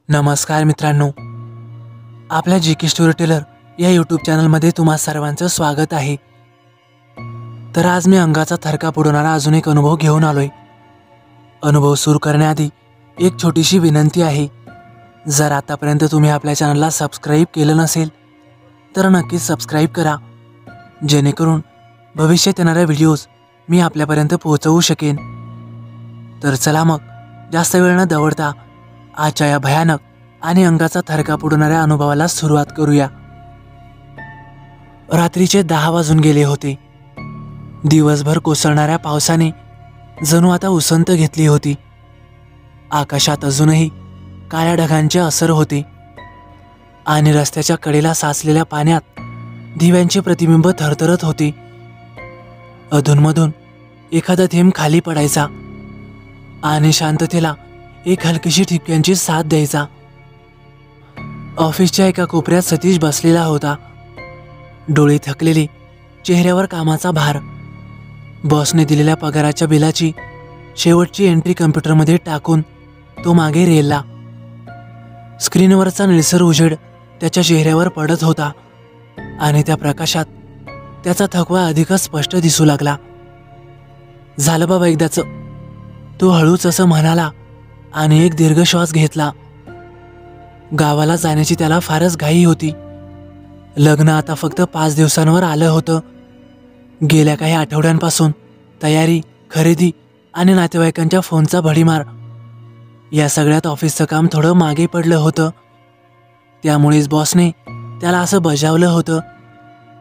नमस्कार मित्रांनो, आपल्या जी.के. स्टोरी टेलर या यूट्यूब चॅनलमध्ये तुम्हा सर्वांचं स्वागत आहे. तर आज मी अंगाचा थरकाप उडवणारा अजून एक अनुभव घेऊन आलोय. अनुभव सुरू करण्याआधी एक छोटीशी विनंती आहे. जर आतापर्यंत तुम्ही आपल्या चॅनलला सबस्क्राईब केलं नसेल तर नक्कीच सबस्क्राईब करा, जेणेकरून भविष्यात येणाऱ्या व्हिडिओज मी आपल्यापर्यंत पोहोचवू शकेन. तर चला मग जास्त वेळ न दवडता आजच्या या भयानक आणि अंगाचा थरकाप उडवणाऱ्या अनुभवाला सुरुवात करूया. रात्रीचे 10 वाजून गेले होते. दिवसभर कोसळणाऱ्या पावसाने जणू आता उसंत घेतली होती. आकाशात अजूनही काळ्या ढगांचे असर होते आणि रस्त्याच्या कडेला साचलेल्या पाण्यात दिव्यांचे प्रतिबिंब थरथरत होते. अधूनमधून एखादा थेंब खाली पडायचा आणि शांततेला एक हलकीशी ठिपक्यांची साथ द्यायचा. ऑफिसच्या एका कोपऱ्यात सतीश बसलेला होता. डोळे थकलेले, चेहऱ्यावर कामाचा भार. बॉसने दिलेल्या पगाराच्या बिलाची शेवटची एंट्री कम्प्युटरमध्ये टाकून तो मागे रेलला. स्क्रीनवरचा निळसर उजेड त्याच्या चेहऱ्यावर पडत होता आणि त्या प्रकाशात त्याचा थकवा अधिकच स्पष्ट दिसू लागला. झालं बाबा एकदाचं, तो हळूच असं म्हणाला आणि एक दीर्घ श्वास घेतला. गावाला जाण्याची त्याला फारच घाई होती. लग्न आता फक्त 5 दिवसांवर आलं होतं. गेल्या काही आठवड्यांपासून तयारी, खरेदी आणि नातेवाईकांच्या फोनचा भडीमार या सगळ्यात ऑफिसचं काम थोडं मागे पडलं होतं. त्यामुळेच बॉसने त्याला असं बजावलं होतं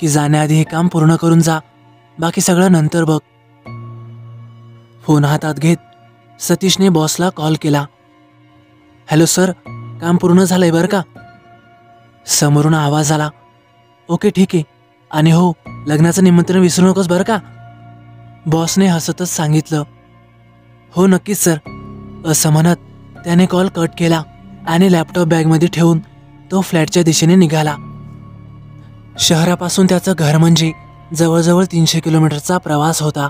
की जाण्याआधी हे काम पूर्ण करून जा, बाकी सगळं नंतर बघ. फोन हातात घेत सतीशने बॉसला कॉल केला. हॅलो सर, काम पूर्ण झालंय बरं का? समोरून आवाज आला. ओके ठीक आहे, आणि हो, लग्नाचं निमंत्रण विसरू नकोस बरं का? बॉसने हसतच सांगितलं. हो नक्कीच सर, असं म्हणत त्याने कॉल कट केला आणि लॅपटॉप बॅगमध्ये ठेवून तो फ्लॅटच्या दिशेने निघाला. शहरापासून त्याचं घर म्हणजे जवळजवळ 300 किलोमीटरचा प्रवास होता.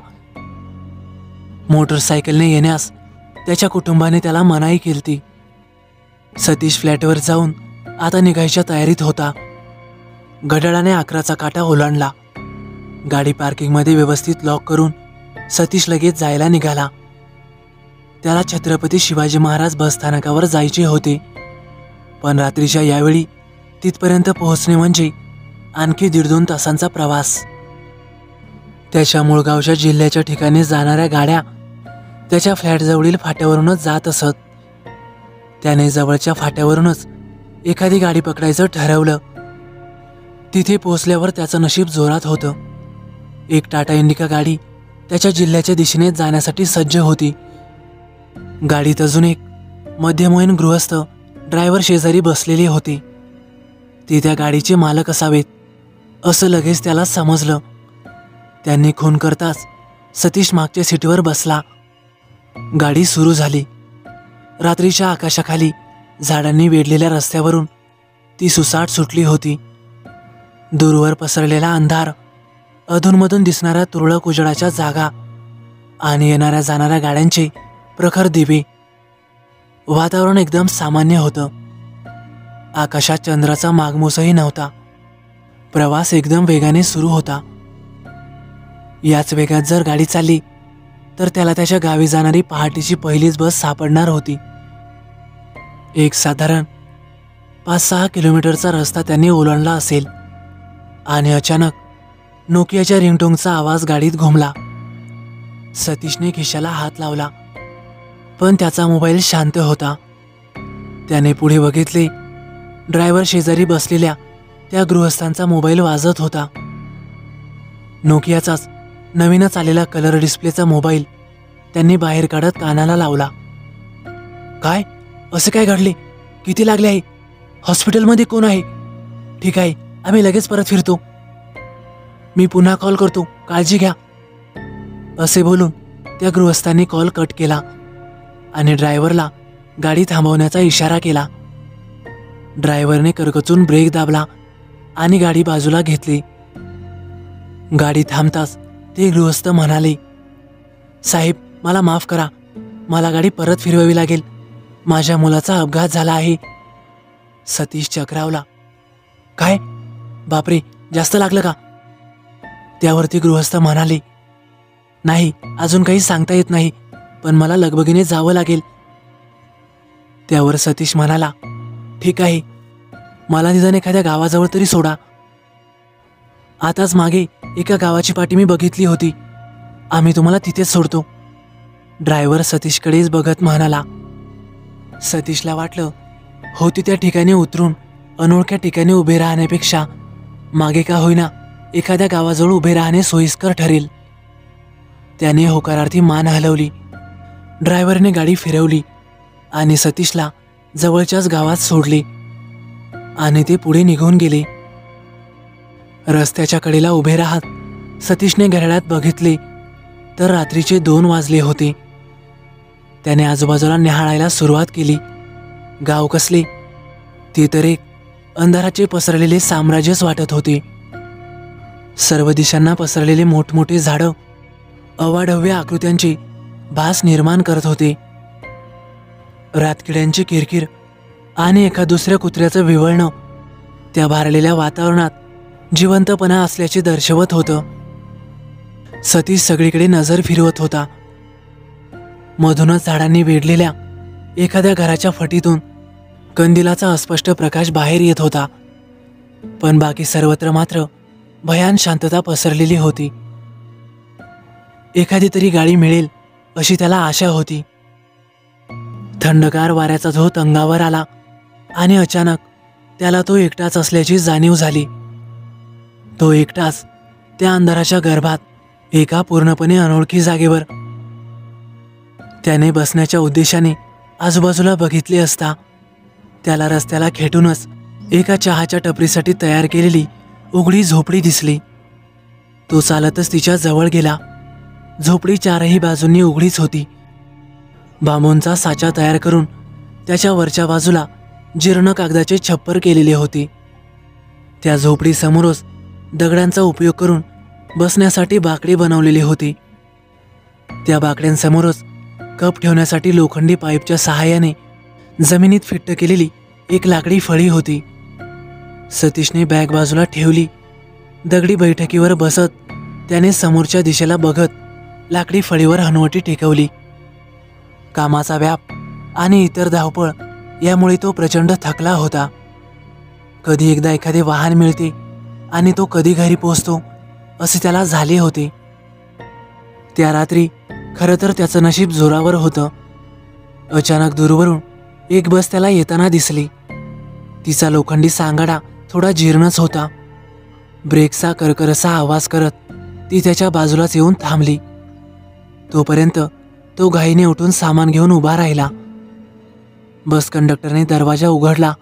मोटरसायकलने येण्यास त्याच्या कुटुंबाने त्याला मनाई केलती. सतीश फ्लॅटवर जाऊन आता निघायच्या तयारीत होता. घड्याळाने 11चा काटा ओलांडला. गाडी पार्किंगमध्ये व्यवस्थित लॉक करून सतीश लगेच जायला निघाला. त्याला छत्रपती शिवाजी महाराज बसस्थानकावर जायचे होते, पण रात्रीच्या यावेळी तिथपर्यंत पोहोचणे म्हणजे आणखी 1.5-2 तासांचा प्रवास. त्याच्या मुळगावच्या जिल्ह्याच्या ठिकाणी जाणाऱ्या गाड्या त्याच्या फ्लॅटजवळील फाट्यावरूनच जात असत. त्याने जवळच्या फाट्यावरूनच एखादी गाडी पकडायचं ठरवलं. तिथे पोहोचल्यावर त्याचं नशीब जोरात होतं. एक टाटा इंडिका गाडी त्याच्या जिल्ह्याच्या दिशेने जाण्यासाठी सज्ज होती. गाडीत अजून एक मध्यमवयीन गृहस्थ ड्रायव्हर शेजारी बसलेले होते. ते त्या गाडीचे मालक असावेत असं लगेच त्याला समजलं. त्यांनी खून करताच सतीश मागच्या सीटवर बसला. गाडी सुरू झाली. रात्रीच्या आकाशाखाली झाडांनी वेढलेल्या रस्त्यावरून ती सुसाट सुटली होती. दूरवर पसरलेला अंधार, अधूनमधून दिसणाऱ्या तुरळक उजेडाच्या जागा आणि येणाऱ्या जाणाऱ्या गाड्यांचे प्रखर दिवे. वातावरण एकदम सामान्य होतं. आकाशात चंद्राचा मागमूसही नव्हता. प्रवास एकदम वेगाने सुरू होता. याच वेगात जर गाडी चालली तर त्याला त्याच्या गावी जाणारी पहाटेची पहिलीच बस सापडणार होती. एक साधारण 5-6 किलोमीटरचा रस्ता त्यांनी ओलांडला असेल आणि अचानक नोकियाच्या रिंगटोनचा आवाज गाडीत घुमला. सतीशने खिशाला हात लावला, पण त्याचा मोबाईल शांत होता. त्याने पुढे बघितले. ड्रायव्हर शेजारी बसलेल्या त्या गृहस्थांचा मोबाईल वाजत होता. नोकियाचाच नवीनच आलेला कलर डिस्प्लेचा मोबाईल त्यांनी बाहेर काढत कानाला लावला. काय? असे काय घडले? किती लागले आहे? हॉस्पिटलमध्ये कोण आहे? ठीक आहे, आम्ही लगेच परत फिरतो. मी पुन्हा कॉल करतो, काळजी घ्या. असे बोलून त्या गृहस्थांनी कॉल कट केला आणि ड्रायव्हरला गाडी थांबवण्याचा इशारा केला. ड्रायव्हरने करकचून ब्रेक दाबला आणि गाडी बाजूला घेतली. गाडी थांबताच ते गृहस्थ म्हणाले, साहेब मला माफ करा, मला गाडी परत फिरवावी लागेल. माझ्या मुलाचा अपघात झाला आहे सतीश चक्रावला. काय? बापरे, जास्त लागलं का? त्यावरती गृहस्थ म्हणाले, नाही, अजून काही सांगता येत नाही, पण मला लगबगीने जावं लागेल. त्यावर सतीश म्हणाला, ठीक आहे, मला निदान एखाद्या गावाजवळ तरी सोडा. आताच मागे एका गावाची पाटी मी बघितली होती, आम्ही तुम्हाला तिथेच सोडतो. ड्रायव्हर सतीशकडेच बघत म्हणाला. सतीशला वाटलं, होती त्या ठिकाणी उतरून अनोळख्या ठिकाणी उभे राहण्यापेक्षा मागे का होईना एखाद्या गावाजवळ उभे राहणे सोयीस्कर ठरेल. त्याने होकारार्थी मान हलवली. ड्रायव्हरने गाडी फिरवली आणि सतीशला जवळच्याच गावात सोडले आणि ते पुढे निघून गेले. रस्त्याच्या कडेला उभे राहत सतीशने घड्याळात बघितले तर रात्रीचे 2 वाजले होते. त्याने आजूबाजूला निहाळायला सुरुवात केली. गाव कसले? ते तर एक अंधाराचे पसरलेले साम्राज्यच वाटत होते. सर्व दिशांना पसरलेले मोठमोठे झाडं अवाढव्य आकृत्यांचे भास निर्माण करत होते. रातकिड्यांची किरकिर आणि एका दुसऱ्या कुत्र्याचं विव्हळणं त्या भारलेल्या वातावरणात जिवंतपणा असल्याचे दर्शवत होतं. सतीश सगळीकडे नजर फिरवत होता. मधूनच झाडांनी वेढलेल्या एखाद्या घराच्या फटीतून कंदिलाचा अस्पष्ट प्रकाश बाहेर येत होता, पण बाकी सर्वत्र मात्र भयान शांतता पसरलेली होती. एखादी तरी गाडी मिळेल अशी त्याला आशा होती. थंडगार वाऱ्याचा झोत अंगावर आला आणि अचानक त्याला तो एकटाच असल्याची जाणीव झाली. तो एकटाच त्या अंधाराच्या गर्भात एका पूर्णपणे अनोळखी जागेवर. त्याने बसण्याच्या उद्देशाने आजूबाजूला बघितले असता त्याला रस्त्याला खेटूनच एका चहाच्या टपरीसाठी तयार केलेली उघडी झोपडी दिसली. तो चालतच तिच्या जवळ गेला. झोपडी 4ही बाजूंनी उघडीच होती. बांबूंचा साचा तयार करून त्याच्या वरच्या बाजूला जीर्ण कागदाचे छप्पर केलेले होते. त्या झोपडीसमोरच दगडांचा उपयोग करून बसण्यासाठी बाकडे बनवलेले होते. त्या बाकड्यांसमोरच कप ठेवण्यासाठी लोखंडी पाईपच्या सहाय्याने जमिनीत फिट्ट केलेली एक लाकडी फळी होती. सतीशने बॅग बाजूला ठेवली. दगडी बैठकीवर बसत त्याने समोरच्या दिशेला बघत लाकडी फळीवर हनुवटी टेकवली. कामाचा व्याप आणि इतर धावपळ यामुळे तो प्रचंड थकला होता. कधी एकदा एखादे वाहन मिळते आणि तो कधी घरी पोहोचतो असे त्याला झाले होते. त्या रात्री खरं तर त्याचं नशीब जोरावर होतं. अचानक दूरवरून एक बस त्याला येताना दिसली. तिचा लोखंडी सांगाडा थोडा जीर्णच होता. ब्रेकचा करकरसा आवाज करत ती त्याच्या बाजूलाच येऊन थांबली. तोपर्यंत तो घाईने उठून सामान घेऊन उभा राहिला. बस कंडक्टरने दरवाजा उघडला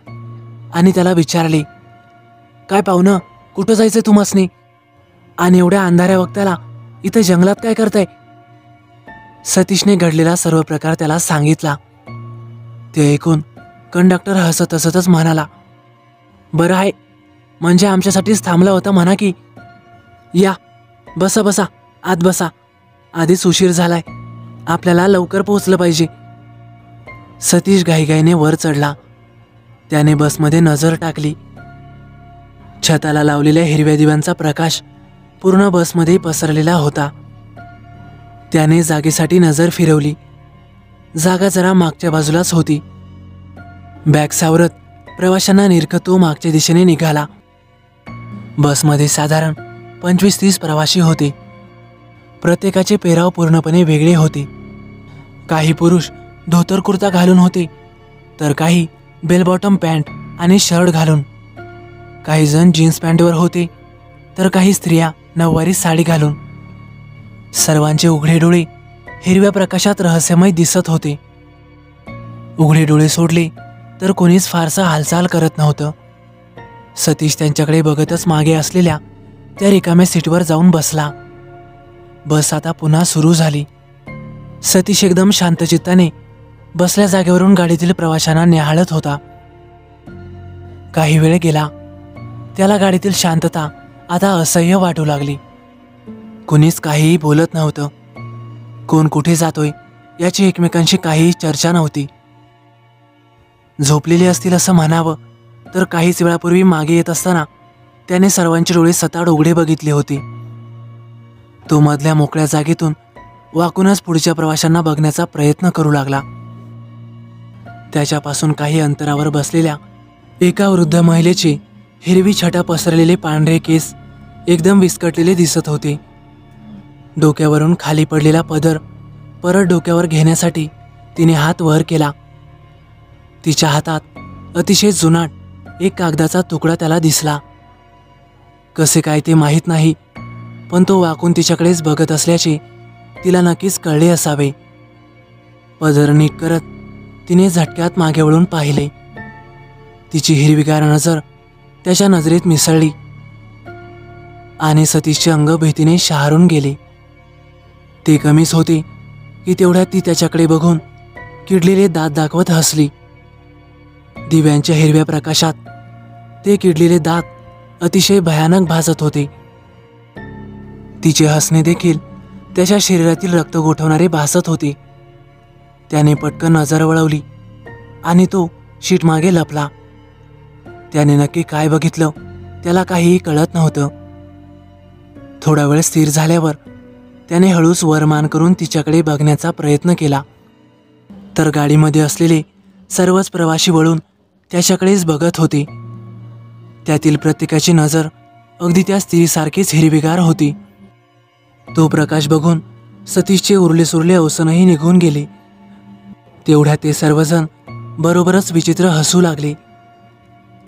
आणि त्याला विचारले, काय पाहुणं, कुठं जायचंय तुम्हासनी? आणि एवढ्या अंधाऱ्या वक्ताला इथं जंगलात काय करताय? सतीशने घडलेला सर्व प्रकार त्याला सांगितला. ते ऐकून कंडक्टर हसत हसतच म्हणाला, बरं आहे, म्हणजे आमच्यासाठीच थांबला होता म्हणा की. या, बसा बसा, आत बसा, आधीच उशीर झालाय, आपल्याला लवकर पोहोचलं पाहिजे. सतीश घाईघाईने वर चढला. त्याने बसमध्ये नजर टाकली. छताला लावलेल्या हिरव्या दिव्यांचा प्रकाश पूर्ण बसमध्ये पसरलेला होता. त्याने जागेसाठी नजर फिरवली. जागा जरा मागच्या बाजूलाच होती. बॅग सावरत प्रवाशांना निरखत तो मागच्या दिशेने निघाला. बसमध्ये साधारण 25-30 प्रवासी होते. प्रत्येकाचे पेहराव पूर्णपणे वेगळे होते. काही पुरुष धोतर कुर्ता घालून होते, तर काही बेल बॉटम पॅन्ट आणि शर्ट घालून. काही जण जीन्स पॅन्टवर होते, तर काही स्त्रिया नऊवारी साडी घालून. सर्वांचे उघडे डोळे हिरव्या प्रकाशात रहस्यमय दिसत होते. उघडे डोळे सोडले तर कोणीच फारसा हालचाल करत नव्हतं. सतीश त्यांच्याकडे बघतच मागे असलेल्या त्या रिकाम्या सीटवर जाऊन बसला. बस आता पुन्हा सुरू झाली. सतीश एकदम शांतचित्ताने बसल्या जागेवरून गाडीतील प्रवाशांना निहाळत होता. काही वेळ गेला. त्याला गाडीतील शांतता आता असह्य वाटू लागली. कुणीच काहीही बोलत नव्हतं. कोण कुठे जातोय याची एकमेकांशी काहीही चर्चा नव्हती. झोपलेली असतील असं म्हणावं तर काहीच वेळापूर्वी मागे येत असताना त्याने सर्वांचे डोळे सताड उघडे बघितले होते. तो मधल्या मोकळ्या जागेतून वाकूनच पुढच्या प्रवाशांना बघण्याचा प्रयत्न करू लागला. त्याच्यापासून काही अंतरावर बसलेल्या एका वृद्ध महिलेचे हिरवी छटा पसरलेले पांढरे केस एकदम विस्कटलेले दिसत होते. डोक्यावरून खाली पडलेला पदर परत डोक्यावर घेण्यासाठी तिने हात वर केला. तिच्या हातात अतिशय जुनाट एक कागदाचा तुकडा त्याला दिसला. कसे काय ते माहीत नाही, पण तो वाकून तिच्याकडेच बघत असल्याचे तिला नक्कीच कळले असावे. पदर नीट करत तिने झटक्यात मागे वळून पाहिले. तिची हिरवीगार नजर त्याच्या नजरेत मिसळली आणि सतीशचे अंग भीतीने शहारून गेले. ते कमीच होते की तेवढ्यात ती त्याच्याकडे बघून किडलेले दात दाखवत हसली. दिव्यांच्या हिरव्या प्रकाशात ते किडलेले दात अतिशय भयानक भासत होते. तिचे हसणे देखील त्याच्या शरीरातील रक्त गोठवणारे भासत होते. त्याने पटकन नजर वळवली आणि तो शीटमागे लपला. त्याने नक्की काय बघितलं त्याला काहीही कळत नव्हतं. थोडा वेळ स्थिर झाल्यावर त्याने हळूच वरमान करून तिच्याकडे बघण्याचा प्रयत्न केला, तर गाडीमध्ये असलेले सर्वच प्रवासी वळून त्याच्याकडेच बघत होते. त्यातील प्रत्येकाची नजर अगदी त्या स्त्रीसारखीच हिरवीगार होती. तो प्रकाश बघून सतीशचे उरले सुरले अवसनही निघून गेले. तेवढ्यात ते सर्वजण बरोबरच विचित्र हसू लागले.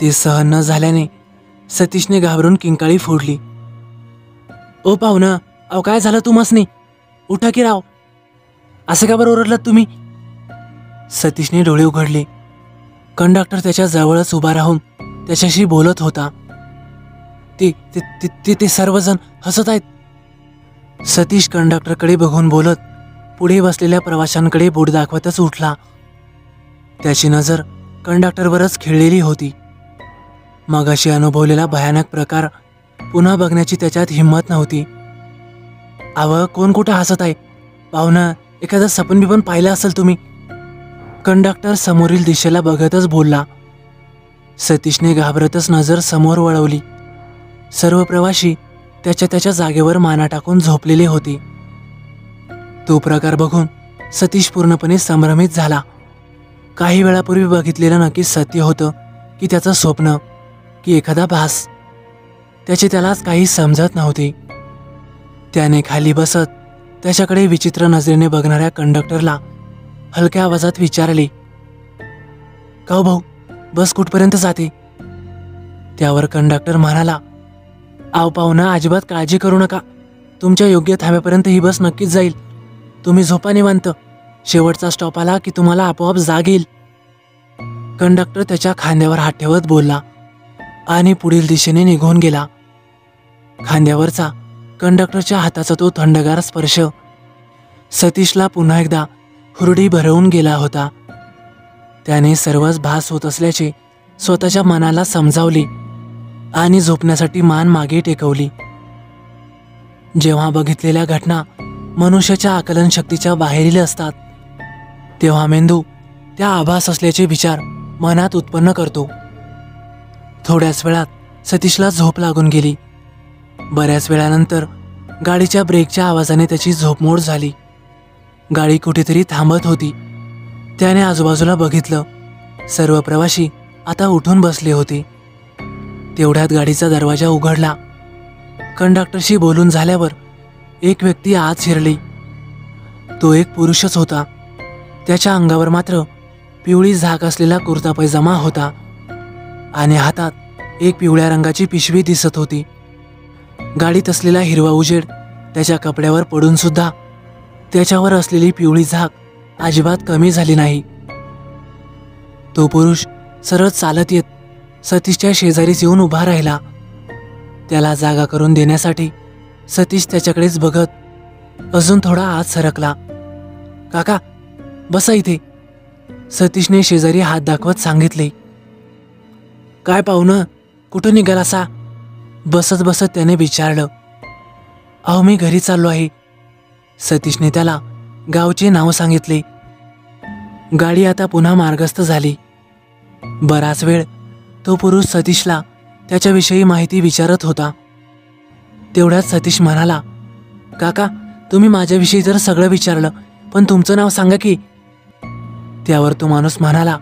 ते सहन न झाल्याने सतीशने घाबरून किंकाळी फोडली. ओ पाहुणं, अहो काय झालं तुम्हासनी? उठा की राव, असं का बरं ओरडलात तुम्ही? सतीशने डोळे उघडले. कंडक्टर त्याच्या जवळच उभा राहून त्याच्याशी बोलत होता. ते ते, ते, ते सर्वजण हसत आहेत. सतीश कंडक्टरकडे बघून बोलत पुढे बसलेल्या प्रवाशांकडे बोट दाखवतच उठला. त्याची नजर कंडक्टरवरच खिळलेली होती. मगाशी अनुभवलेला भयानक प्रकार पुन्हा बघण्याची त्याच्यात हिंमत नव्हती. अव कोण कुठं हसत आहे? पाहुणं, एखादं सपन बिपन पाहिलं असेल तुम्ही? कंडक्टर समोरील दिशेला बघतच बोलला. सतीशने घाबरतच नजर समोर वळवली. सर्व प्रवासी त्याच्या जागेवर माना टाकून झोपलेले होते. तो प्रकार बघून सतीश पूर्णपणे संभ्रमित झाला. काही वेळापूर्वी बघितलेलं नक्कीच सत्य होतं की त्याचं स्वप्न की एखादा भास, त्यालाच काही समजत नव्हते. त्याने खाली बसत त्याच्याकडे विचित्र नजरेने बघणाऱ्या कंडक्टरला हलक्या आवाजात विचारले, का भाऊ, बस कुठपर्यंत जाते? त्यावर कंडक्टर म्हणाला, आव पाहुणा, अजिबात काळजी करू नका. तुमच्या योग्य थांब्यापर्यंत ही बस नक्कीच जाईल. तुम्ही झोपा निवांत. शेवटचा स्टॉप आला की तुम्हाला आपोआप जाग येईल. कंडक्टर त्याच्या खांद्यावर हात ठेवत बोलला आणि पुढील दिशेने निघून गेला. खांद्यावरचा कंडक्टरच्या हाताचा तो थंडगार स्पर्श सतीशला पुन्हा एकदा हुरडी भरवून गेला होता. त्याने सर्वच भास होत असल्याचे स्वतःच्या मनाला समजावले आणि झोपण्यासाठी मान मागे टेकवली. जेव्हा बघितलेल्या घटना मनुष्याच्या आकलन शक्तीच्या बाहेरील असतात, तेव्हा मेंदू त्या आभास असल्याचे विचार मनात उत्पन्न करतो. थोड्याच वेळात सतीशला झोप लागून गेली. बऱ्याच वेळानंतर गाडीच्या ब्रेकच्या आवाजाने त्याची झोपमोड झाली. गाडी कुठेतरी थांबत होती. त्याने आजूबाजूला बघितलं. सर्व प्रवासी आता उठून बसले होते. तेवढ्यात गाडीचा दरवाजा उघडला. कंडक्टरशी बोलून झाल्यावर एक व्यक्ती आत शिरली. तो एक पुरुषच होता. त्याच्या अंगावर मात्र पिवळी झाक असलेला कुर्ता पैजामा होता आणि हातात एक पिवळ्या रंगाची पिशवी दिसत होती. गाडीत असलेला हिरवा उजेड त्याच्या कपड्यावर पडून सुद्धा त्याच्यावर असलेली पिवळी झाक अजिबात कमी झाली नाही. तो पुरुष सरळ चालत येत सतीशच्या शेजारीच येऊन उभा राहिला. त्याला जागा करून देण्यासाठी सतीश त्याच्याकडेच बघत अजून थोडा आत सरकला. काका, बसा इथे, सतीशने शेजारी हात दाखवत सांगितले. काय पाहुणं, कुठं निघालासा? बसत बसत त्याने विचारलं. अहो, मी घरी चाललो आहे. सतीशने त्याला गावचे नाव सांगितले. गाडी आता पुन्हा मार्गस्थ झाली. बराच वेळ तो पुरुष सतीशला त्याच्याविषयी माहिती विचारत होता. तेवढ्यात सतीश म्हणाला, काका, तुम्ही माझ्याविषयी जर सगळं विचारलं, पण तुमचं नाव सांगा की. त्यावर तो माणूस म्हणाला,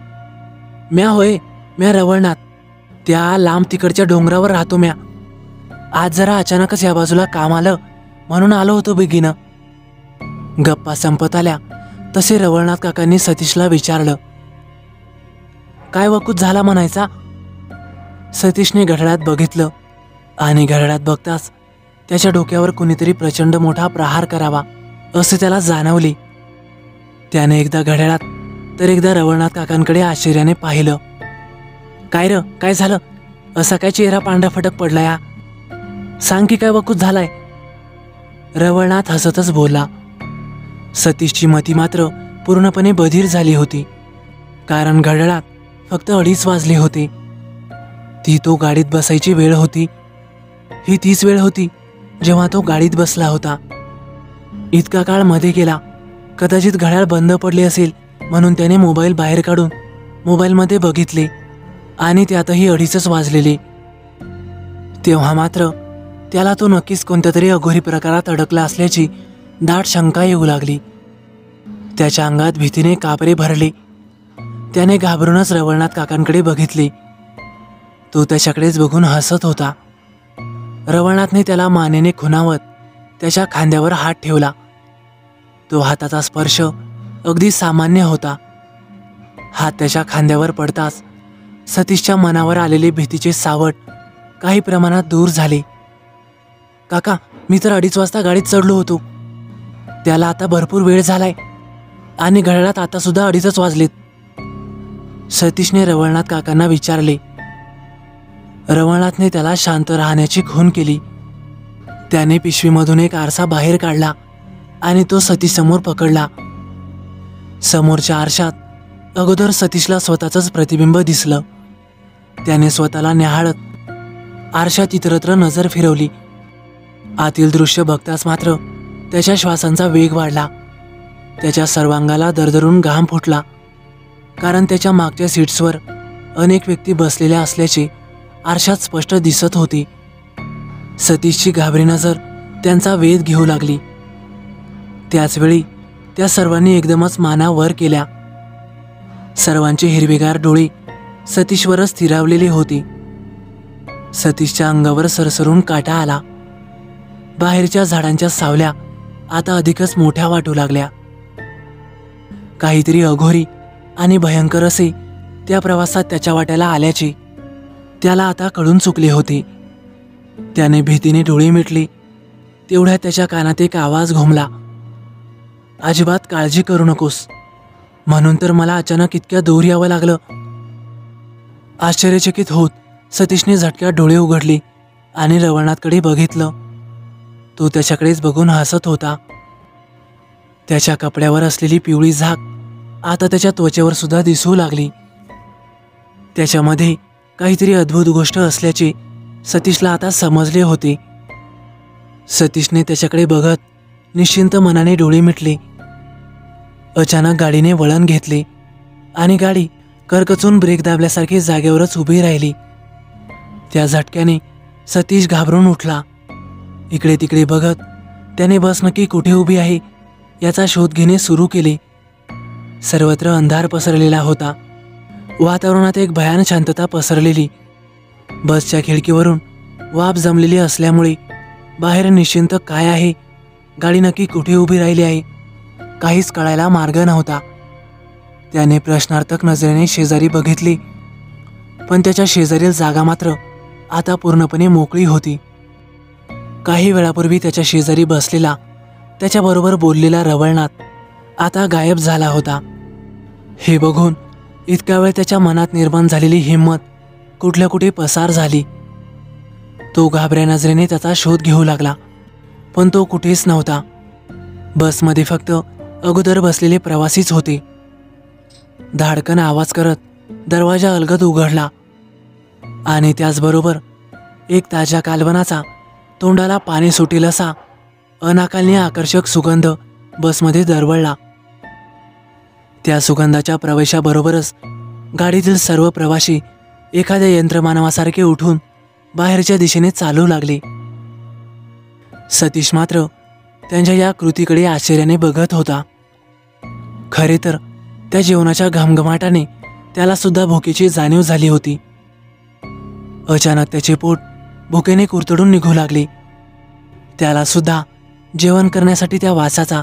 म्या होय, म्या रवळनाथ. त्या लांब तिकडच्या डोंगरावर राहतो म्या. आज जरा अचानकच या बाजूला काम आलं म्हणून आलो होतो बेगीनं. गप्पा संपत आल्या तसे रवळनाथ काकांनी सतीशला विचारलं, काय वकूत झाला म्हणायचा? सतीशने घड्याळात बघितलं आणि घड्याळात बघताच त्याच्या डोक्यावर कुणीतरी प्रचंड मोठा प्रहार करावा असे त्याला जाणवले. त्याने एकदा घड्याळात तर एकदा रवळनाथ काकांकडे आश्चर्याने पाहिलं. काय र, काय झालं? असा काय चेहरा पांढरा फटक पडला या? सांग की काय वकूत झालाय? रवळनाथ हसतच बोलला. सतीशची मती मात्र पूर्णपणे बधीर झाली होती, कारण घड्याळात फक्त 2:30 वाजले होते. ती तो गाडीत बसायची वेळ होती. ही तीच वेळ होती जेव्हा तो गाडीत बसला होता. इतका काळ मध्ये गेला, कदाचित घड्याळ बंद पडले असेल म्हणून त्याने मोबाईल बाहेर काढून मोबाईलमध्ये बघितले आणि त्यातही 2:30च वाजलेले. तेव्हा मात्र त्याला तो नक्कीच कोणत्या तरी अघोरी प्रकारात अडकला असल्याची दाट शंका येऊ लागली. त्याच्या अंगात भीतीने कापरे भरले. त्याने घाबरूनच रवळनाथ काकांकडे बघितले. तो त्याच्याकडेच बघून हसत होता. रवळनाथने त्याला मानेने खुणावत त्याच्या खांद्यावर हात ठेवला. तो हाताचा स्पर्श अगदी सामान्य होता. हात त्याच्या खांद्यावर पडताच सतीशच्या मनावर आलेले भीतीचे सावट काही प्रमाणात दूर झाले. काका, मी तर 2:30 वाजता गाडीत चढलो होतो. त्याला आता भरपूर वेळ झालाय आणि घड्याळात आता सुद्धा 2:30च वाजलेत. सतीशने रवळनाथ काकांना विचारले. रवळनाथने त्याला शांत राहण्याची खूण केली. त्याने पिशवीमधून एक आरसा बाहेर काढला आणि तो सतीशसमोर पकडला. समोरच्या आरशात अगोदर सतीशला स्वतःचंच प्रतिबिंब दिसलं. त्याने स्वतःला न्याहाळत आरशात इतरत्र नजर फिरवली. आतील दृश्य बघताच मात्र त्याच्या श्वासांचा वेग वाढला. त्याच्या सर्वांगाला दरदरून घाम फुटला, कारण त्याच्या मागच्या सीट्सवर अनेक व्यक्ती बसलेल्या असल्याचे आरशात स्पष्ट दिसत होती. सतीशची घाबरी नजर त्यांचा वेध घेऊ लागली. त्याचवेळी त्या सर्वांनी एकदमच माना वर केल्या. सर्वांचे हिरवेगार डोळे सतीशवरच स्थिरावलेले होते. सतीशच्या अंगावर सरसरून काटा आला. बाहेरच्या झाडांच्या सावल्या आता अधिकच मोठ्या वाटू लागल्या. काहीतरी अघोरी आणि भयंकर असे त्या प्रवासात त्याच्या वाट्याला आल्याचे त्याला आता कळून चुकले होते. त्याने भीतीने डोळे मिटले. तेवढ्यात त्याच्या कानात एक आवाज घुमला. अजिबात काळजी करू नकोस, म्हणून तर मला अचानक इतक्या दूर यावं लागलं. आश्चर्यचकित होत सतीशने झटक्यात डोळे उघडले आणि रवळनाथकडे बघितलं. तो त्याच्याकडेच बघून हसत होता. त्याच्या कपड्यावर असलेली पिवळी झाक आता त्याच्या त्वचेवर सुद्धा दिसू लागली. त्याच्यामध्ये काहीतरी अद्भुत गोष्ट असल्याचे सतीशला आता समजले होते. सतीशने त्याच्याकडे बघत निश्चिंत मनाने डोळे मिटले. अचानक गाडीने वळण घेतले आणि गाडी करकचून ब्रेक दाबल्यासारखी जागेवरच उभी राहिली. त्या झटक्याने सतीश घाबरून उठला. इकडे तिकडे बघत त्याने बस नक्की कुठे उभी आहे याचा शोध घेणे सुरू केले. सर्वत्र अंधार पसरलेला होता. वातावरणात एक भयान शांतता पसरलेली. बसच्या खिडकीवरून वाफ जमलेली असल्यामुळे बाहेर निश्चिंत काय आहे, गाडी नक्की कुठे उभी राहिली आहे, काहीच कळायला मार्ग नव्हता. त्याने प्रश्नार्थक नजरेने शेजारी बघितले, पण त्याच्या शेजारील जागा मात्र आता पूर्णपणे मोकळी होती. काही वेळापूर्वी त्याच्या शेजारी बसलेला, त्याच्याबरोबर बोललेला रवळनाथ आता गायब झाला होता. हे बघून इतका वेळ त्याच्या मनात निर्माण झालेली हिंमत कुठल्या कुठे पसार झाली. तो घाबऱ्या नजरेने त्याचा शोध घेऊ लागला, पण तो कुठेच नव्हता. बसमध्ये फक्त अगोदर बसलेले प्रवासीच होते. धाडकन आवाज करत दरवाजा अलगद उघडला आणि त्याचबरोबर एक ताज्या कालवनाचा, तोंडाला पाणी सुटेल असा अनाकलनीय आकर्षक सुगंध बसमध्ये दरवळला. त्या सुगंधाच्या प्रवेशाबरोबरच गाडीतील सर्व प्रवासी एखाद्या यंत्रमानवासारखे उठून बाहेरच्या दिशेने चालू लागले. सतीश मात्र त्यांच्या या कृतीकडे आश्चर्याने बघत होता. खरे तर त्या जेवणाच्या घमघमाटाने त्याला सुद्धा भुकेची जाणीव झाली होती. अचानक त्याचे पोट भुकेने कुरतडून निघू लागले. त्याला सुद्धा जेवण करण्यासाठी त्या वासाचा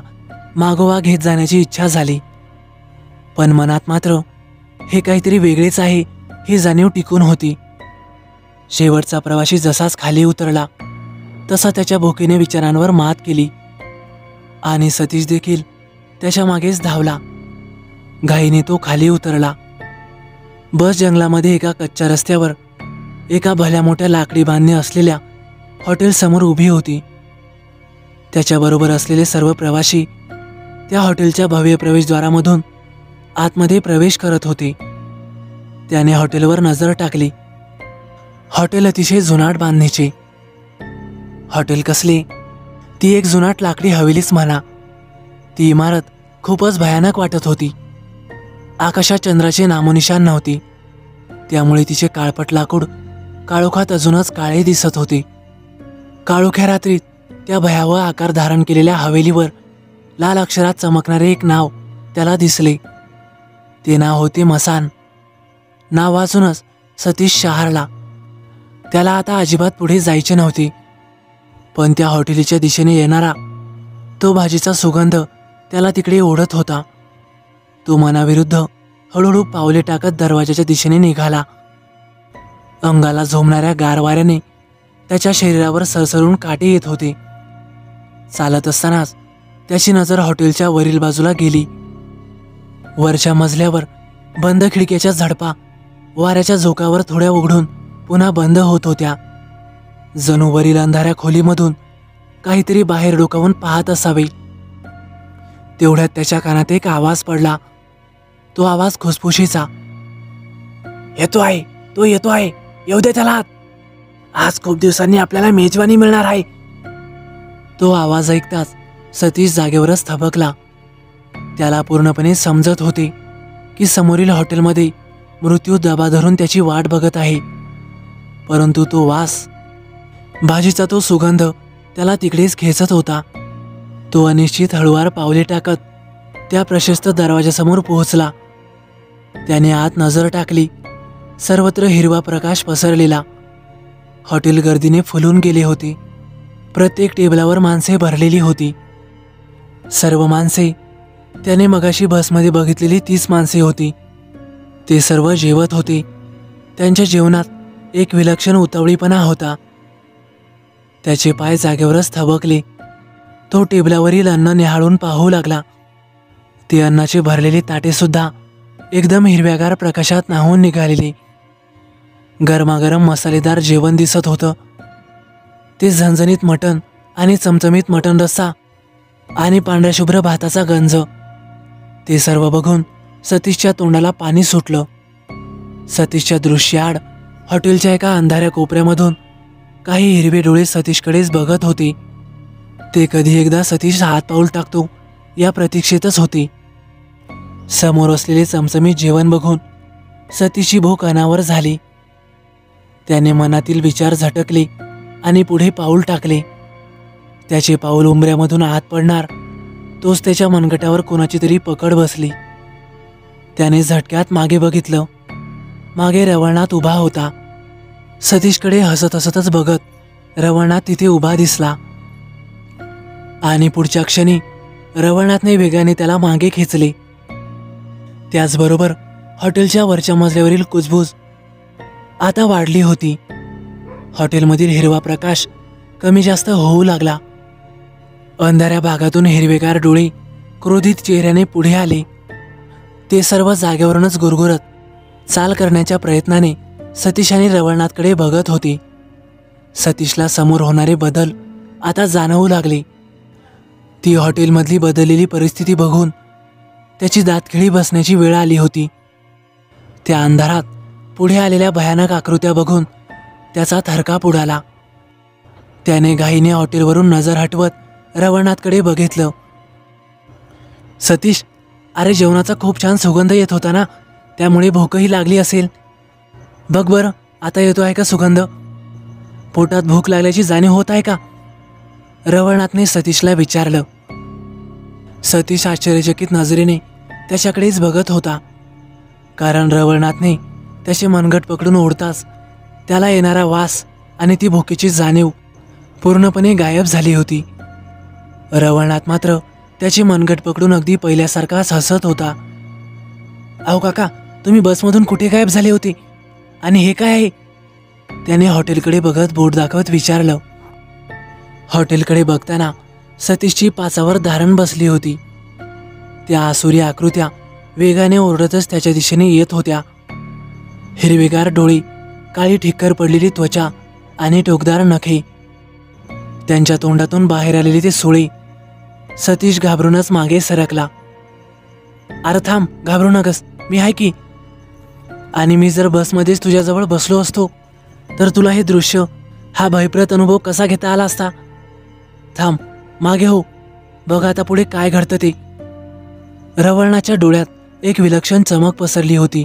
मागोवा घेत जाण्याची इच्छा झाली. पण मनात मात्र हे काहीतरी वेगळेच आहे ही जाणीव टिकून होती. शेवटचा प्रवासी जसाच खाली उतरला तसा त्याच्या भुकेने विचारांवर मात केली आणि सतीश देखील त्याच्या मागेच धावला. घाईने तो खाली उतरला. बस जंगलामध्ये एका कच्च्या रस्त्यावर एका भल्या मोठ्या लाकडी बांधणे असलेल्या हॉटेलसमोर उभी होती. त्याच्याबरोबर असलेले सर्व प्रवासी त्या हॉटेलच्या भव्य प्रवेशद्वारामधून आतमध्ये प्रवेश करत होते. त्याने हॉटेलवर नजर टाकली. हॉटेल अतिशय जुनाट बांधणीचे. हॉटेल कसले? ती एक जुनाट लाकडी हवेलीच म्हणा. ती इमारत खूपच भयानक वाटत होती. आकाशात चंद्राचे नामोनिशाण नव्हती, त्यामुळे तिचे काळपट लाकूड काळोखात अजूनच काळे दिसत होते. काळोख्या रात्रीत त्या भयावह आकार धारण केलेल्या हवेलीवर लाल अक्षरात चमकणारे एक नाव त्याला दिसले. ते नाव होते मसान. नाव वाचूनच सतीश शहारला. त्याला आता अजिबात पुढे जायचे नव्हते. पण त्या हॉटेलीच्या दिशेने येणारा तो भाजीचा सुगंध त्याला तिकडे ओढत होता. तो मनाविरुद्ध हळूहळू पावले टाकत दरवाजाच्या दिशेने निघाला. अंगाला झोंबणाऱ्या गार वाऱ्याने त्याच्या शरीरावर सरसरून काटे येत होते. चालत असतानाच त्याची नजर हॉटेलच्या वरील बाजूला गेली. वरच्या मजल्यावर बंद खिडक्याच्या झडपा वाऱ्याच्या झोकावर थोड्या उघडून पुन्हा बंद होत होत्या. जणू वरील अंधाऱ्या खोलीमधून काहीतरी बाहेर डोकावून पाहत असावे. तेवढ्यात त्याच्या कानात एक आवाज पडला. तो आवाज खुसफुशीचा. येतो आहे, तो येतो आहे, येऊ दे त्याला आत. आज खूप दिवसांनी आपल्याला मेजवानी मिळणार आहे. तो आवाज ऐकताच सतीश जागेवरच थबकला. त्याला पूर्णपणे समजत होते की समोरील हॉटेलमध्ये मृत्यू दबा धरून त्याची वाट बघत आहे. परंतु तो वास, भाजीचा तो सुगंध त्याला तिकडेच खेचत होता. तो अनिश्चित हळुवार पावले टाकत त्या प्रशस्त दरवाजासमोर पोहोचला. त्याने आत नजर टाकली. सर्वत्र हिरवा प्रकाश पसरलेला. हॉटेल गर्दीने फुलून गेले होते. प्रत्येक टेबलावर माणसे भरलेली होती. सर्व माणसे त्याने मगाशी बसमध्ये बघितलेली तीच माणसे होती. ते सर्व जेवत होते. त्यांच्या जेवणात एक विलक्षण उतावळीपणा होता. त्याचे पाय जागेवरच थबकले. तो टेबलावरील अन्न निहाळून पाहू लागला. ते अन्नाचे भरलेले ताटे सुद्धा एकदम हिरव्यागार प्रकाशात न्हावून निघालेले. गरमागरम मसालेदार जेवण दिसत होतं. ते झणझणीत मटण आणि चमचमीत मटण रस्सा आणि पांढऱ्या शुभ्र भाताचा गंज. ते सर्व बघून सतीशच्या तोंडाला पाणी सुटलं. सतीशच्या दृश्याआड हॉटेलच्या एका अंधाऱ्या कोपऱ्यामधून काही हिरवे डोळे सतीशकडेच बघत होते. ते कधी एकदा सतीश हात पाऊल टाकतो या प्रतीक्षेतच होते. समोर असलेले चमचमीत जेवण बघून सतीशची भूक अनावर झाली. त्याने मनातील विचार झटकले आणि पुढे पाऊल टाकले. त्याचे पाऊल उंबऱ्यामधून आत पडणार तोच त्याच्या मनगटावर कोणाची तरी पकड बसली. त्याने झटक्यात मागे बघितलं. मागे रवळनाथ उभा होता. सतीशकडे हसत हसतच बघत रवळनाथ तिथे उभा दिसला. आणि पुढच्या क्षणी रवळनाथने वेगाने त्याला मागे खेचले. त्याचबरोबर हॉटेलच्या वरच्या मजल्यावरील कुजबूज आता वाढली होती. हॉटेलमधील हिरवा प्रकाश कमी जास्त होऊ लागला. अंधाऱ्या भागातून हिरवेगार डोळे क्रोधित चेहऱ्याने पुढे आले. ते सर्व जागेवरूनच गुरगुरत चाल करण्याच्या प्रयत्नाने सतीश आणि रवळनाथकडे बघत होते. सतीशला समोर होणारे बदल आता जाणवू लागले. ती हॉटेलमधली बदललेली परिस्थिती बघून त्याची दातखिळी बसण्याची वेळ आली होती. त्या अंधारात पुढे आलेल्या भयानक आकृत्या बघून त्याचा थरकाप उडाला. त्याने घाईने हॉटेलवरून नजर हटवत रवळनाथकडे बघितलं. सतीश, अरे जेवणाचा खूप छान सुगंध येत होता ना, त्यामुळे भूकही लागली असेल. बघ बरं, आता येतो आहे का सुगंध? पोटात भूक लागल्याची जाणीव होत आहे का? रवळनाथने सतीशला विचारलं. सतीश आश्चर्यचकित नजरेने त्याच्याकडेच बघत होता, कारण रवळनाथने त्याचे मनगट पकडून ओढताच त्याला येणारा वास आणि ती भुकेची जाणीव पूर्णपणे गायब झाली होती. रवळनाथ मात्र त्याचे मनगट पकडून अगदी पहिल्यासारखाच हसत होता. अहो काका, तुम्ही बसमधून कुठे गायब झाले होते? आणि हे काय आहे? त्याने हॉटेलकडे बघत बोट दाखवत विचारलं. हॉटेलकडे बघताना सतीशची पाचावर धारण बसली होती. त्या आसुरी आकृत्या वेगाने ओरडतच त्याच्या दिशेने येत होत्या. हिरवेगार डोळे, काळी ठिक्कर पडलेली त्वचा आणि टोकदार नखे, त्यांच्या तोंडातून बाहेर आलेले ते सुळे. सतीश घाबरूनच मागे सरकला. अरे थांब, घाबरू नकस, मी आहे की. आणि मी जर बसमध्येच तुझ्याजवळ बसलो असतो तर तुला हे दृश्य, हा भयप्रद अनुभव कसा घेता आला असता? थांब, मागे हो, बघ आता पुढे काय घडतं ते. रवळनाच्या डोळ्यात एक विलक्षण चमक पसरली होती.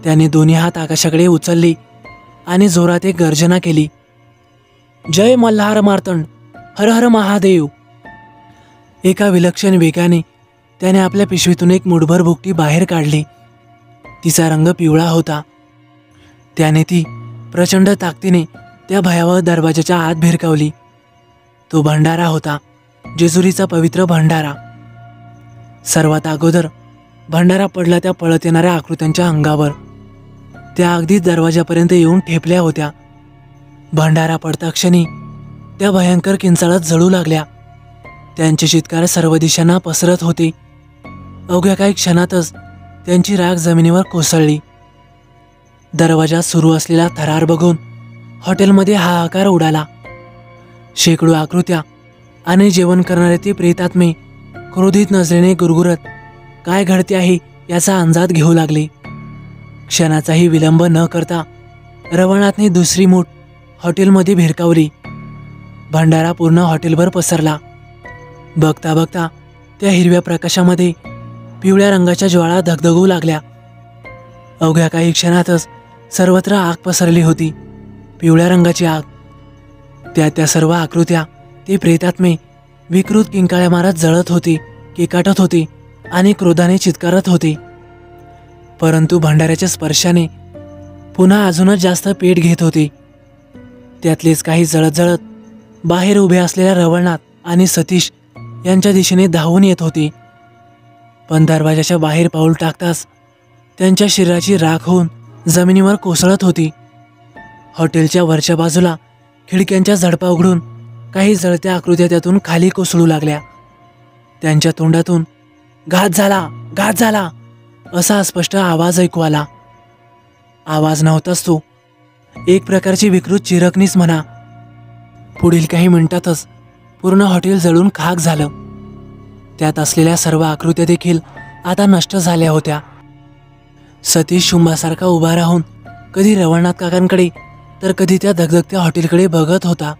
त्याने दोन्ही हात आकाशाकडे उचलले आणि जोरात एक गर्जना केली. जय मल्हार मार्तंड, हर हर महादेव. एका विलक्षण वेगाने त्याने आपल्या पिशवीतून एक मुठभर भुकटी बाहेर काढली. तिचा रंग पिवळा होता. त्याने ती प्रचंड ताकदीने त्या भयावह दरवाजाच्या आत भिरकावली. तो भंडारा होता, जेजुरीचा पवित्र भंडारा. सर्वात अगोदर भंडारा पडला त्या पळत येणाऱ्या आकृत्यांच्या अंगावर. त्या अगदी दरवाजापर्यंत येऊन ठेपल्या होत्या. भंडारा पडता क्षणी त्या भयंकर किंचाळत जळू लागल्या. त्यांचे चित्कार सर्व दिशांना पसरत होते. अवघ्या काही क्षणातच त्यांची राख जमिनीवर कोसळली. दरवाजात सुरू असलेला थरार बघून हॉटेलमध्ये हाहाकार उडाला. शेकडो आकृत्या आणि जेवण करणारे ते प्रेतात्मे क्रोधित नजरेने गुरगुरत काय घडते आहे याचा अंदाज घेऊ लागले. क्षणाचाही विलंब न करता रवळनाथने दुसरी मूठ हॉटेलमध्ये भिरकावली. भंडारा पूर्ण हॉटेलभर पसरला. बघता बघता त्या हिरव्या प्रकाशामध्ये पिवळ्या रंगाच्या ज्वाळा धगधगू लागल्या. अवघ्या काही क्षणातच सर्वत्र आग पसरली होती, पिवळ्या रंगाची आग. त्या सर्व आकृत्या, ते प्रेतात्मे विकृत किंकाळ्या मारत जळत होते, केकाटत होते आणि क्रोधाने चित्कारत होते. परंतु भंडाऱ्याच्या स्पर्शाने पुन्हा अजूनच जास्त पेट घेत होते. त्यातलेच काही जळत जळत बाहेर उभे असलेल्या रवळनाथ आणि सतीश यांच्या दिशेने धावून येत होते. पण दरवाजाच्या बाहेर पाऊल टाकताच त्यांच्या शरीराची राख होऊन जमिनीवर कोसळत होती. हॉटेलच्या वरच्या बाजूला खिडक्यांच्या झडपा उघडून काही जळत्या आकृत्या त्यातून खाली कोसळू लागल्या. त्यांच्या तोंडातून घात झाला, घात झाला असा अस्पष्ट आवाज ऐकू आला. आवाज नव्हताच तो, एक प्रकारची विकृत चिरकणीच म्हणा. पुढील काही मिनिटातच पूर्ण हॉटेल जळून खाक झालं. त्यात असलेल्या सर्व आकृत्या देखील आता नष्ट झाल्या होत्या. सतीश शुंभासारखा उभा राहून कधी रवळनाथ काकांकडे तर कधी त्या धगधगत्या हॉटेलकडे बघत होता.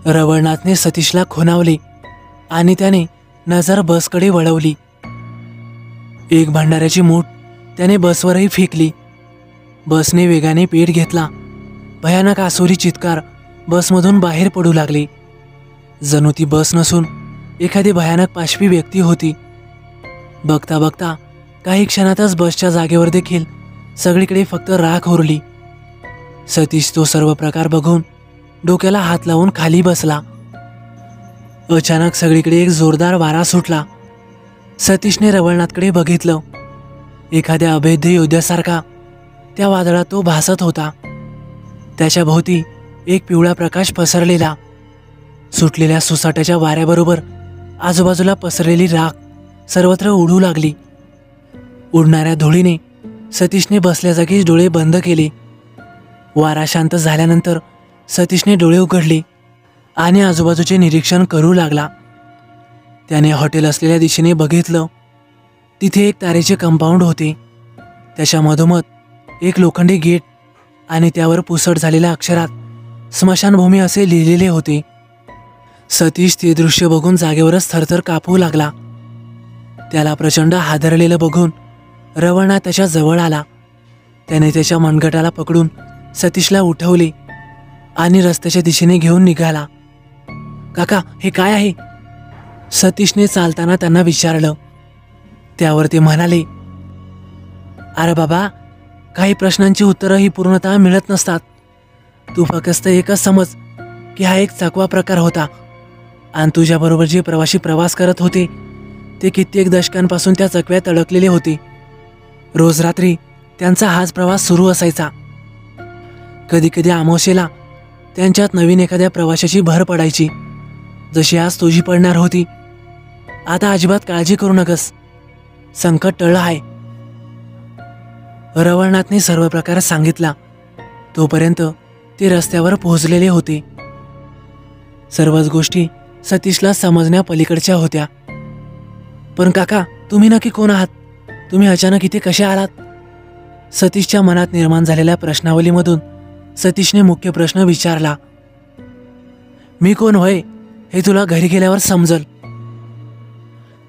रवळनाथने सतीशला खुणावले आणि त्याने नजर बसकडे वळवली. एक भंडाऱ्याची मूठ त्याने बसवरही फेकली. बसने वेगाने पेट घेतला. भयानक आसुरी चित्कार बसमधून बाहेर पडू लागले. जणू ती बस नसून एखादी भयानक पाशवी व्यक्ती होती. बघता बघता काही क्षणातच बसच्या जागेवर देखील सगळीकडे फक्त राख उरली. सतीश तो सर्व प्रकार बघून डोक्याला हात लावून खाली बसला. अचानक सगळीकडे एक जोरदार वारा सुटला. सतीशने रवळनाथकडे बघितलं. एखाद्या अभेद्य योद्ध्यासारखा त्या वादळात तो भासत होता. त्याच्या भोवती एक पिवळा प्रकाश पसरलेला. सुटलेल्या सुसाट्याच्या वाऱ्याबरोबर आजूबाजूला पसरलेली राख सर्वत्र उडू लागली. उडणाऱ्या धुळीने सतीशने बसल्या जागीच डोळे बंद केले. वारा शांत झाल्यानंतर सतीशने डोळे उघडले आणि आजूबाजूचे निरीक्षण करू लागला. त्याने हॉटेल असलेल्या दिशेने बघितलं. तिथे एक तारेचे कंपाऊंड होते. त्याच्या मधोमध एक लोखंडी गेट आणि त्यावर पुसट झालेल्या अक्षरात स्मशानभूमी असे लिहिलेले होते. सतीश ते दृश्य बघून जागेवरच थरथर कापू लागला. त्याला प्रचंड हादरलेलं बघून रवळनाथ त्याच्या जवळ आला. त्याने त्याच्या मनगटाला पकडून सतीशला उठवले आणि रस्त्याच्या दिशेने घेऊन निघाला. काका, हे काय आहे? सतीशने चालताना त्यांना विचारलं. त्यावर ते म्हणाले, अरे बाबा, काही प्रश्नांची उत्तरं ही पूर्णतः मिळत नसतात. तू फक्त एकच समज की हा एक चकवा प्रकार होता आणि तुझ्याबरोबर जे प्रवासी प्रवास करत होते ते कित्येक दशकांपासून त्या चकव्यात अडकलेले होते. रोज रात्री त्यांचा हाच प्रवास सुरू असायचा. कधी कधी अमावस्येला त्यांच्यात नवीन एखाद्या प्रवाशाची भर पडायची, जशी आज तुझी पडणार होती. आता अजिबात काळजी करू नकस, संकट टळलं आहे. रवळनाथने सर्व प्रकार सांगितला. तोपर्यंत ते रस्त्यावर पोहोचलेले होते. सर्वच गोष्टी सतीशला समजण्या पलीकडच्या होत्या. पण काका, तुम्ही नक्की कोण आहात? तुम्ही अचानक इथे कसे आलात? सतीशच्या मनात निर्माण झालेल्या प्रश्नावलीमधून सतीशने मुख्य प्रश्न विचारला. मी कोण होय हे तुला घरी गेल्यावर समजल.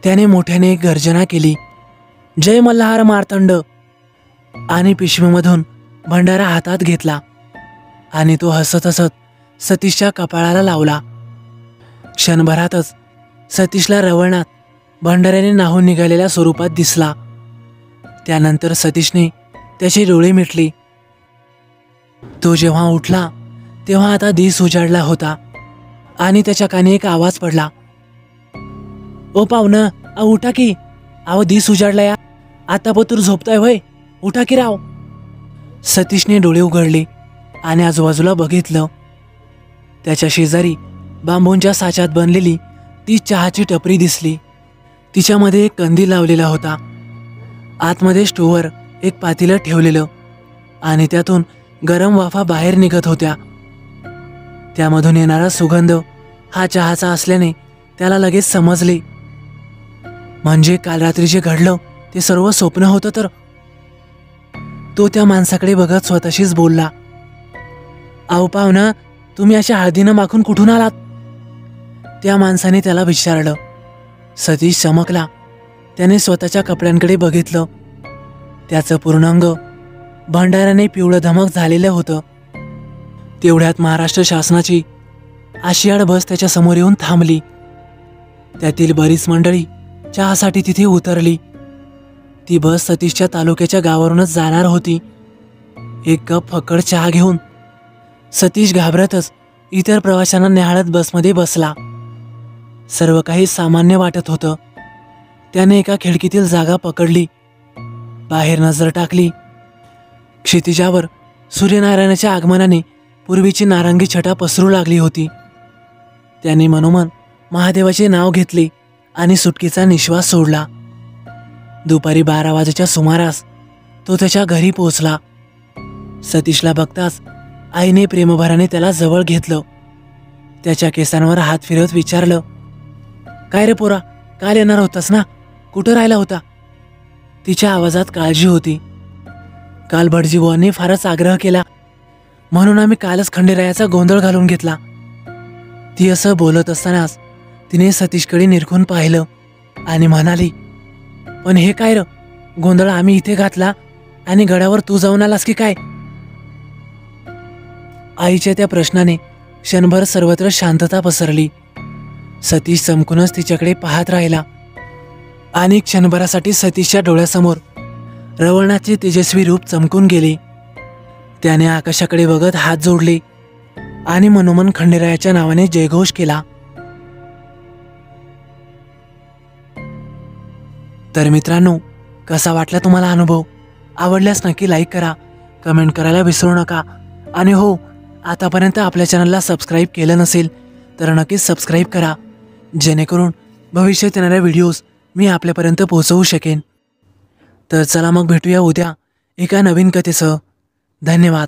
त्याने मोठ्याने एक गर्जना केली, जय मल्हार मार्तंड, आणि पिशवीमधून भंडारा हातात घेतला आणि तो हसत हसत सतीशच्या कपाळाला लावला. क्षणभरातच सतीशला रवळनाथ भंडाऱ्याने नाहून निघालेल्या स्वरूपात दिसला. त्यानंतर सतीशने त्याची डोळे मिटली. तो जेव्हा उठला तेव्हा आता दिस उजाडला होता आणि त्याच्या कानी एक आवाज पडला. ओ पाहुणं, उठा की. अहो, दिस उजाडला या. आता पतूर झोपताय होय? उठा की राव. सतीशने डोळे उघडले आणि आजूबाजूला बघितलं. त्याच्या शेजारी बांबूंच्या साच्यात बनलेली ती चहाची टपरी दिसली. तिच्यामध्ये एक कंदील लावलेला होता. आतमध्ये स्टोवर एक पातेलं ठेवलेलं आणि त्यातून गरम वाफा बाहेर निघत होत्या. त्यामधून येणारा सुगंध हा चहाचा असल्याने त्याला लगेच समजले. म्हणजे काल रात्री जे घडलं ते सर्व स्वप्न होतं तर? तो त्या माणसाकडे बघत स्वतःशीच बोलला. अहो पाहुणा, तुम्ही अशा हळदीनं माखून कुठून आलात? त्या माणसाने त्याला विचारलं. सतीश चमकला. त्याने स्वतःच्या कपड्यांकडे बघितलं. त्याचं पूर्ण अंग भंडाऱ्याने पिवळं धमक झालेलं होतं. तेवढ्यात महाराष्ट्र शासनाची आशियाड बस त्याच्या समोर येऊन थांबली. त्यातील बरीच मंडळी चहासाठी तिथे उतरली. ती बस सतीशच्या तालुक्याच्या गावावरूनच जाणार होती. एक कप फक्कड चहा घेऊन सतीश घाबरतच इतर प्रवाशांना निहाळत बसमध्ये बसला. सर्व काही सामान्य वाटत होतं. त्याने एका खिडकीतील जागा पकडली. बाहेर नजर टाकली. क्षितिजावर सूर्यनारायणाच्या आगमनाने पूर्वीची नारंगी छटा पसरू लागली होती. त्याने मनोमन महादेवाचे नाव घेतले आणि सुटकेचा निश्वास सोडला. दुपारी 12 वाजेच्या सुमारास तो त्याच्या घरी पोहोचला. सतीशला बघताच आईने प्रेमभराने त्याला जवळ घेतलं. त्याच्या केसांवर हात फिरवत विचारलं, काय रे पोरा, काल येणार होतास ना? कुठं राहिला होता? तिच्या आवाजात काळजी होती. काल भटजीबुवांनी फारच आग्रह केला म्हणून आम्ही कालच खंडेरायाचा गोंधळ घालून घेतला. ती असं बोलत असतानाच तिने सतीशकडे निरखून पाहिलं आणि म्हणाली, पण हे काय र, गोंधळ आम्ही इथे घातला आणि गडावर तू जाऊन आलास की काय? आईच्या त्या प्रश्नाने क्षणभर सर्वत्र शांतता पसरली. सतीश चमकूनच तिच्याकडे पाहत राहिला आणि क्षणभरासाठी सतीशच्या डोळ्यासमोर रवळनाथचे तेजस्वी रूप चमकून गेले. त्याने आकाशाकडे बघत हात जोडले आणि मनोमन खंडेरायाच्या नावाने जयघोष केला. तर मित्रांनो, कसा वाटला तुम्हाला अनुभव? आवडल्यास नक्की लाईक करा, कमेंट करायला विसरू नका. आणि हो, आतापर्यंत आपल्या चॅनलला सबस्क्राईब केलं नसेल तर नक्कीच सबस्क्राईब करा, जेणेकरून भविष्यात येणाऱ्या व्हिडिओज मी आपल्यापर्यंत पोहोचवू शकेन. तर चला मग भेटूया उद्या एका नवीन कथेसह. धन्यवाद.